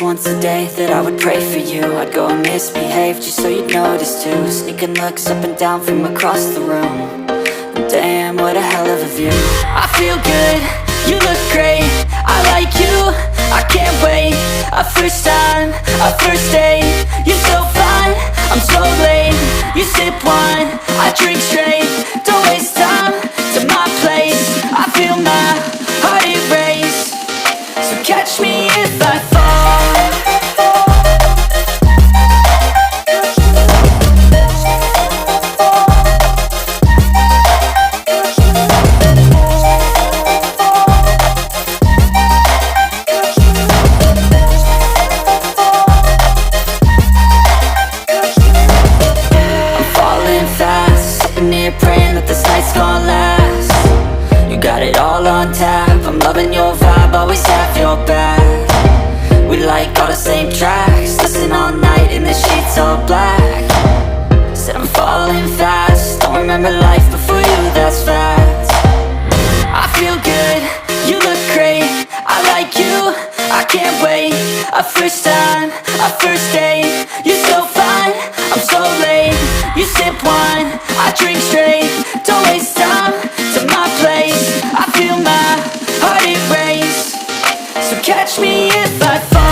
once a day that I would pray for you. I'd go and misbehave just so you'd notice too. Sneaking looks up and down from across the room. Damn, what a hell of a view. I feel good, you look great, I like you, I can't wait. A first time, a first date, you're so fine, I'm so late. You sip wine, I drink straight, don't waste time to my place. I feel my heart erase, so catch me if I fall. Praying that this night's gonna last. You got it all on tap, I'm loving your vibe, always have your back. We like all the same tracks, listen all night in the sheets all black. Said I'm falling fast, don't remember life before you, that's fact. I feel good, you look great, I like you, I can't wait. A first time, a first date, you're so fine, I'm so late. You sip wine, I drink straight, don't waste time to my place. I feel my heart erase, so catch me if I fall.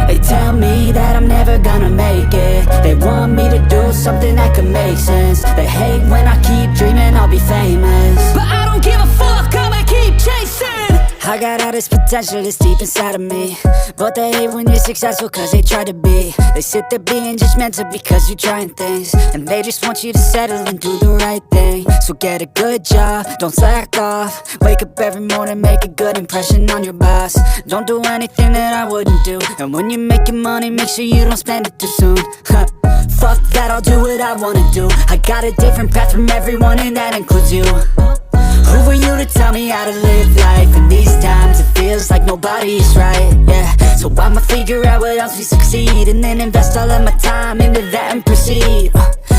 They tell me that I'm never gonna make it. They want me to do something that could make sense. They hate when I keep dreaming I'll be famous, but I don't give a fuck, I'ma keep chasing. I got all this potential that's deep inside of me, but they hate when you're successful cause they try to be. They sit there being judgmental because you're trying things, and they just want you to settle and do the right thing. So get a good job, don't slack off. Wake up every morning, make a good impression on your boss. Don't do anything that I wouldn't do, and when you're making money, make sure you don't spend it too soon. Fuck that, I'll do what I wanna do. I got a different path from everyone, and that includes you. Who are you to tell me how to live life? In these times it feels like nobody's right, yeah. So I'ma figure out what else we succeed, and then invest all of my time into that and proceed.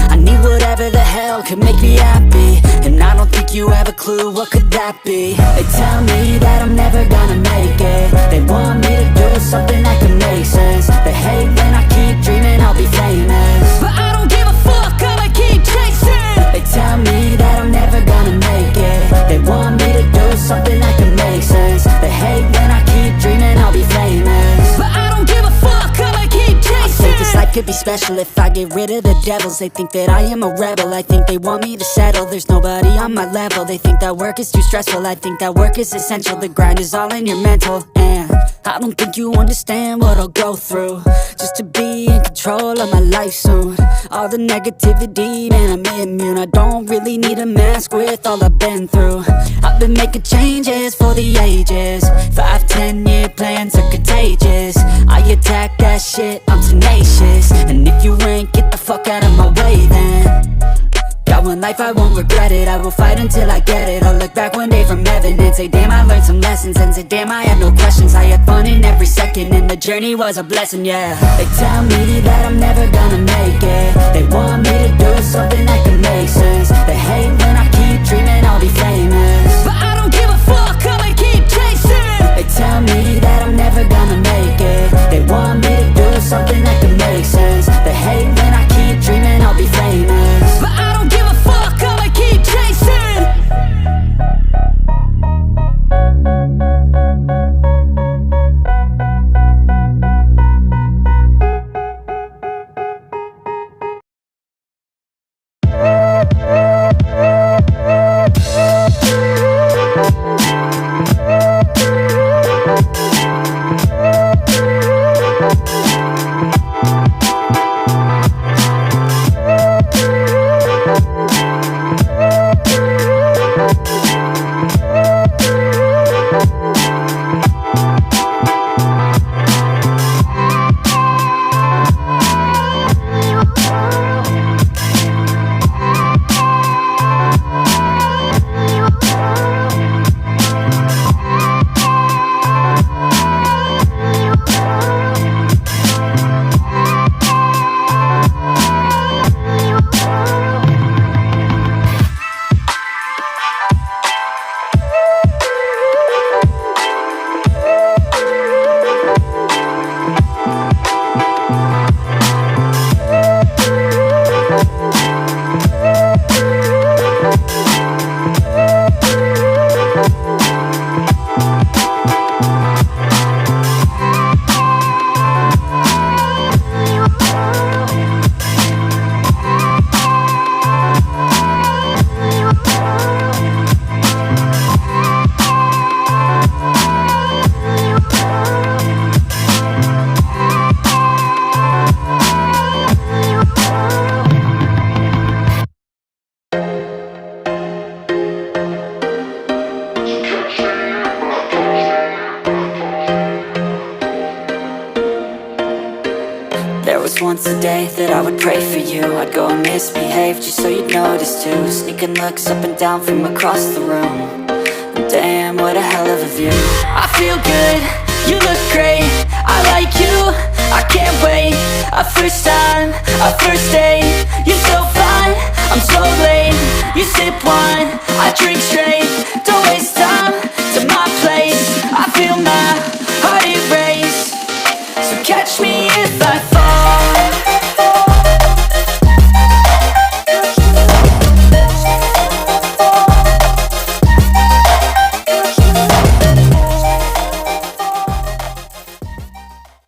I need whatever the hell could make me happy, and I don't think you have a clue what could that be. They tell me that I'm never gonna make it. They want me to do something that could make sense. They hate when I keep dreaming I'll be famous, but I don't give a fuck, I'ma keep chasing. They tell me that I'm never gonna make it. They want me to do something that can make sense. They hate when I keep dreaming I'll be famous, but I don't give a fuck, I'ma keep chasing. I think this life could be special if I get rid of the devils. They think that I am a rebel, I think they want me to settle. There's nobody on my level, they think that work is too stressful. I think that work is essential, the grind is all in your mental. And I don't think you understand what I'll go through just to be in control of my life soon. All the negativity, man, I'm immune. I don't really need a mask with all I've been through. I've been making changes for the ages. 5-10 year plans are contagious. I attack that shit, I'm tenacious. And if you ain't, get the fuck out of my way then. Got one life, I won't regret it. I will fight until I get it. I'll look back one day from heaven and say damn, I learned some lessons. And say damn, I had no questions. I had fun in every second, and the journey was a blessing, yeah. They tell me that I'm never gonna make it. They want me to do something that can make sense. They hate when I keep dreaming I'll be famous, but I don't give a fuck, I'ma keep chasing. They tell me that I'm never gonna make it. They want me to do something that can make sense. They hate when I keep dreaming I'll be famous, but I don't give a fuck, I'ma keep chasing. once a day that I would pray for you. I'd go and misbehave just so you'd notice too. Sneaking looks up and down from across the room. Damn, what a hell of a view. I feel good, you look great, I like you, I can't wait. A first time, a first date. You're so fine, I'm so late. You sip wine, I drink straight.